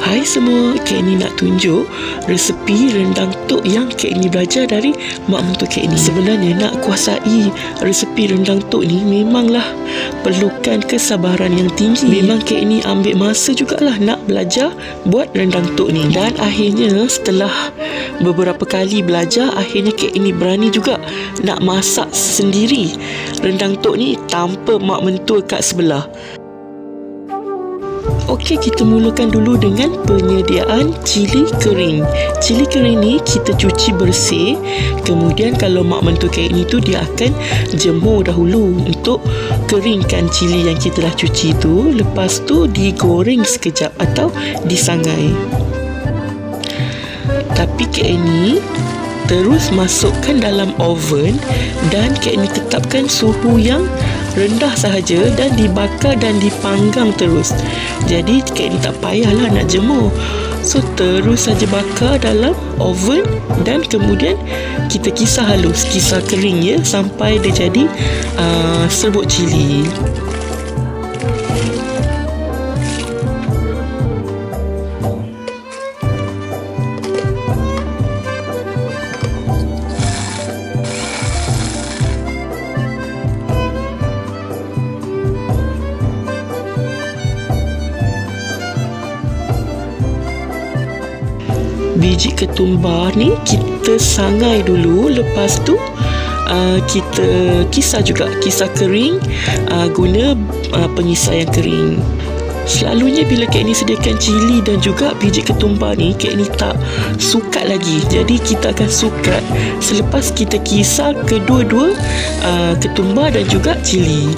Hai semua, Kak Ni nak tunjuk resepi rendang tok yang Kak Ni belajar dari mak mentua Kak Ni. Sebenarnya nak kuasai resepi rendang tok ni memanglah perlukan kesabaran yang tinggi. Memang Kak Ni ambil masa jugalah nak belajar buat rendang tok ni. Dan akhirnya setelah beberapa kali belajar, akhirnya Kak Ni berani juga nak masak sendiri rendang tok ni tanpa mak mentua kat sebelah. Okey, kita mulakan dulu dengan penyediaan cili kering. Cili kering ni kita cuci bersih. Kemudian kalau mak mentua Kak Ni tu dia akan jemur dahulu untuk keringkan cili yang kita dah cuci tu. Lepas tu digoreng sekejap atau disangai. Tapi Kak Ni terus masukkan dalam oven dan Kak Ni tetapkan suhu yang rendah sahaja dan dibakar dan dipanggang terus. Jadi Kak Ni tak payahlah nak jemur. So terus saja bakar dalam oven dan kemudian kita kisar halus, kisar kering ya, sampai dia jadi serbuk cili. Biji ketumbar ni kita sangai dulu. Lepas tu kita kisar juga, kisar kering guna pengisar yang kering. Selalunya bila Kak Ni sediakan cili dan juga biji ketumbar ni, Kak Ni tak sukat lagi. Jadi kita akan sukat selepas kita kisar kedua-dua ketumbar dan juga cili.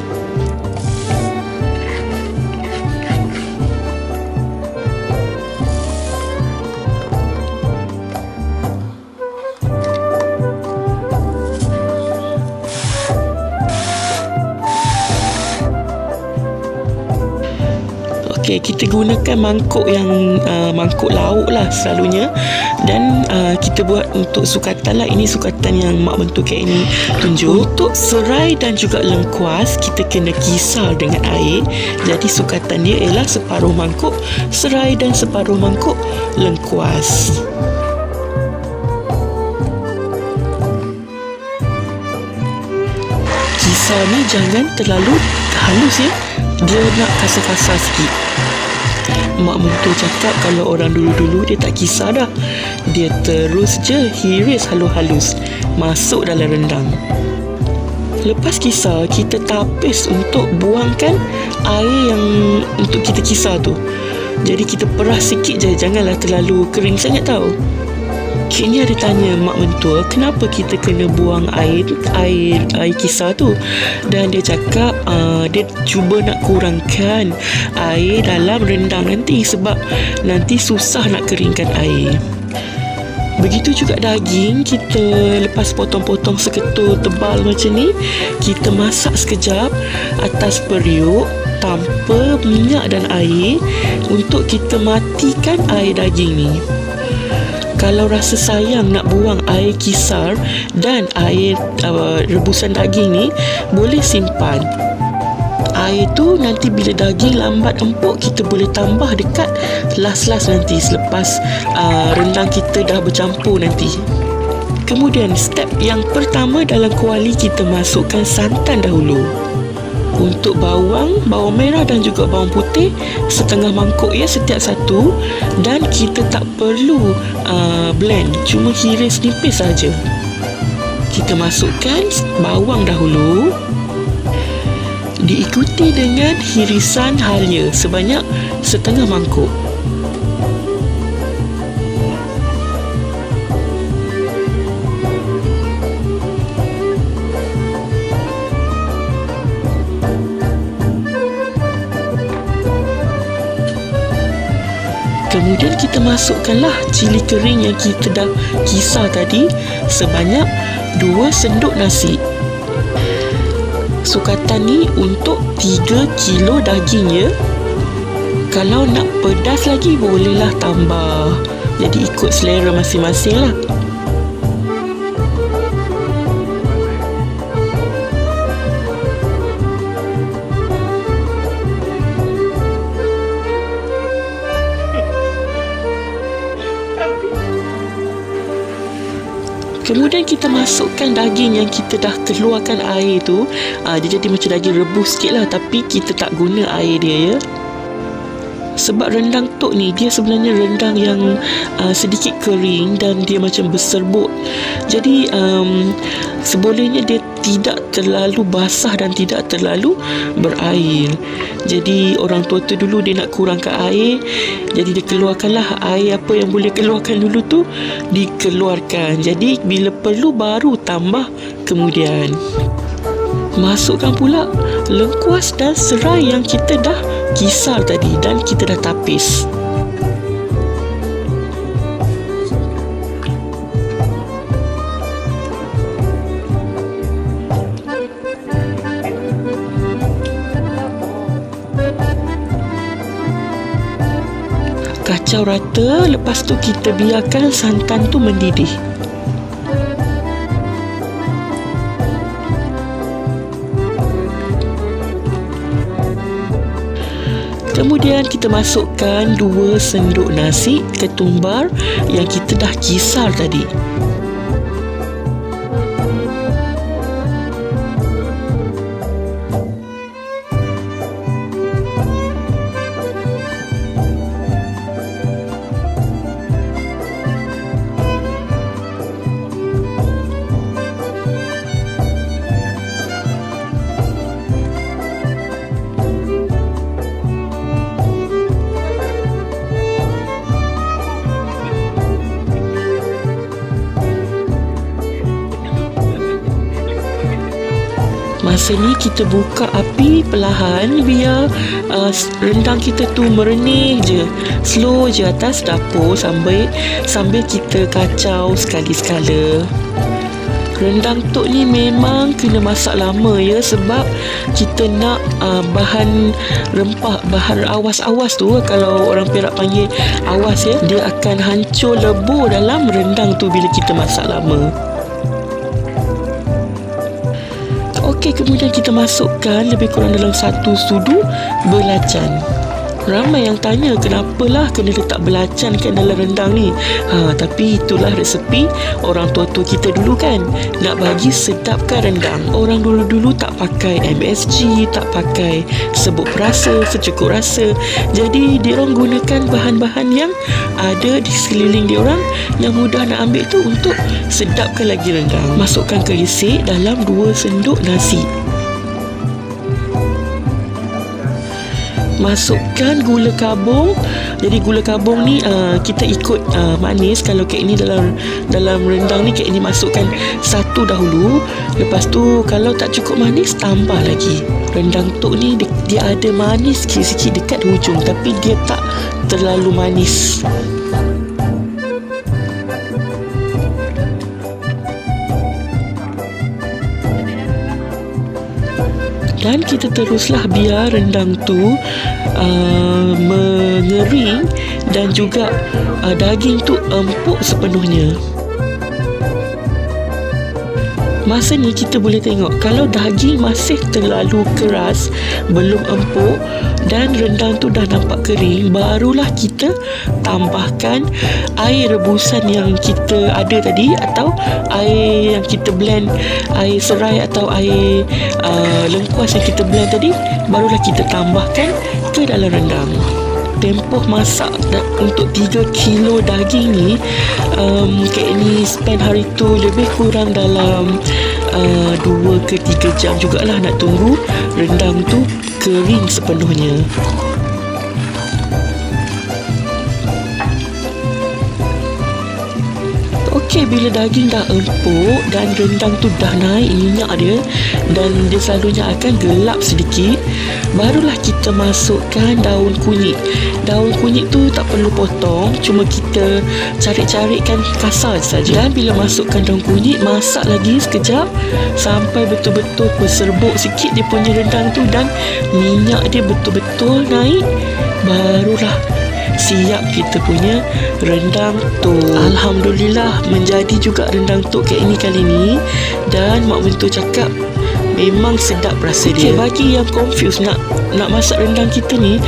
Okay, kita gunakan mangkuk yang mangkuk lauk lah selalunya. Dan kita buat untuk sukatan lah. Ini sukatan yang mak mentua Kak Ni tunjuk. Untuk serai dan juga lengkuas, kita kena kisar dengan air. Jadi sukatan dia ialah separuh mangkuk serai dan separuh mangkuk lengkuas. Kisar ni jangan terlalu halus ya. Dia nak kasar-kasar sikit. Mak mentua cakap kalau orang dulu-dulu dia tak kisar dah. Dia terus je hiris halus-halus masuk dalam rendang. Lepas kisar, kita tapis untuk buangkan air yang untuk kita kisar tu. Jadi kita peras sikit je, janganlah terlalu kering sangat tau. Kak Ni ada tanya mak mentua kenapa kita kena buang air kisar tu. Dan dia cakap dia cuba nak kurangkan air dalam rendang nanti, sebab nanti susah nak keringkan air. Begitu juga daging, kita lepas potong-potong seketul tebal macam ni, kita masak sekejap atas periuk tanpa minyak dan air untuk kita matikan air daging ni. Kalau rasa sayang nak buang air kisar dan air rebusan daging ni, boleh simpan. Air tu nanti bila daging lambat empuk, kita boleh tambah dekat last nanti selepas rendang kita dah bercampur nanti. Kemudian step yang pertama dalam kuali, kita masukkan santan dahulu. Untuk bawang merah dan juga bawang putih setengah mangkuk ya setiap satu. Dan kita tak perlu blend, cuma hiris nipis saja. Kita masukkan bawang dahulu, diikuti dengan hirisan halia sebanyak setengah mangkuk. Kemudian kita masukkanlah cili kering yang kita dah kisar tadi sebanyak 2 sendok nasi. Sukatan ni untuk 3 kilo daging ya. Kalau nak pedas lagi bolehlah tambah. Jadi ikut selera masing-masing lah. Kemudian kita masukkan daging yang kita dah keluarkan air tu. Dia jadi macam daging rebus sikit lah, tapi kita tak guna air dia ya. Sebab rendang tok ni dia sebenarnya rendang yang sedikit kering dan dia macam berserbuk. Jadi sebolehnya dia tidak terlalu basah dan tidak terlalu berair. Jadi orang tua tu dulu dia nak kurangkan air, jadi dia keluarkanlah air apa yang boleh keluarkan dulu tu dikeluarkan. Jadi bila perlu baru tambah kemudian. Masukkan pula lengkuas dan serai yang kita dah kisar tadi dan kita dah tapis. Kacau rata, lepas tu kita biarkan santan tu mendidih. Kemudian kita masukkan 2 sendok nasi ketumbar yang kita dah kisar tadi. Masa ni kita buka api perlahan biar rendang kita tu merenih je. Slow je atas dapur sambil kita kacau sekali-sekala. Rendang tok ni memang kena masak lama ya, sebab kita nak bahan rempah, bahan awas-awas tu, kalau orang Perak panggil awas ya, dia akan hancur lebur dalam rendang tu bila kita masak lama. Okey, kemudian kita masukkan lebih kurang dalam 1 sudu belacan. Ramai yang tanya kenapalah kena letak belacan kat dalam rendang ni. Tapi itulah resepi orang tua-tua kita dulu kan, nak bagi sedapkan rendang. Orang dulu-dulu tak pakai MSG, tak pakai serbuk perasa, secukup rasa. Jadi diorang gunakan bahan-bahan yang ada di sekeliling diorang yang mudah nak ambil tu untuk sedapkan lagi rendang. Masukkan kerisik dalam 2 sendok nasi. Masukkan gula kabung. Jadi gula kabung ni kita ikut manis. Kalau kek ni dalam rendang ni, kek ni masukkan 1 dahulu. Lepas tu kalau tak cukup manis, tambah lagi. Rendang tok ni dia ada manis sikit-sikit dekat hujung, tapi dia tak terlalu manis. Dan kita teruslah biar rendang tu mengering dan juga daging tu empuk sepenuhnya. Masa ni kita boleh tengok kalau daging masih terlalu keras, belum empuk dan rendang tu dah nampak kering, barulah kita tambahkan air rebusan yang kita ada tadi, atau air yang kita blend, air serai atau air lengkuas yang kita blend tadi, barulah kita tambahkan ke dalam rendang. Tempoh masak untuk 3 kilo daging ni, kek ni spend hari tu lebih kurang dalam 2 ke 3 jam jugalah nak tunggu rendang tu kering sepenuhnya. Okey, bila daging dah empuk dan rendang tu dah naik minyak dia dan dia selalunya akan gelap sedikit, barulah kita masukkan daun kunyit. Daun kunyit tu tak perlu potong, cuma kita carik-carikkan kasar saja. Dan bila masukkan daun kunyit, masak lagi sekejap sampai betul-betul berserbuk sikit dia punya rendang tu dan minyak dia betul-betul naik, barulah siap kita punya rendang tok. Alhamdulillah menjadi juga rendang tok kek ini kali ni. Dan mak mentua cakap Memang sedap rasa dia. Bagi yang confused nak masak rendang kita ni,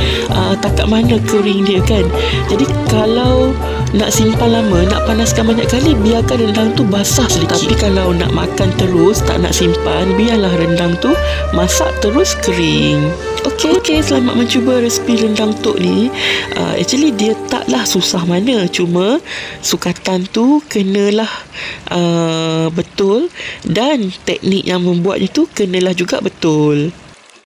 takat mana kering dia kan. Jadi kalau nak simpan lama, nak panaskan banyak kali, biarkan rendang tu basah sedikit. Tapi kalau nak makan terus, tak nak simpan, biarlah rendang tu masak terus kering. Okey, selamat mencuba resipi rendang tok ni. Actually dia taklah susah mana, cuma sukatan tu kenalah betul, dan teknik yang membuatnya tu kenalah juga betul.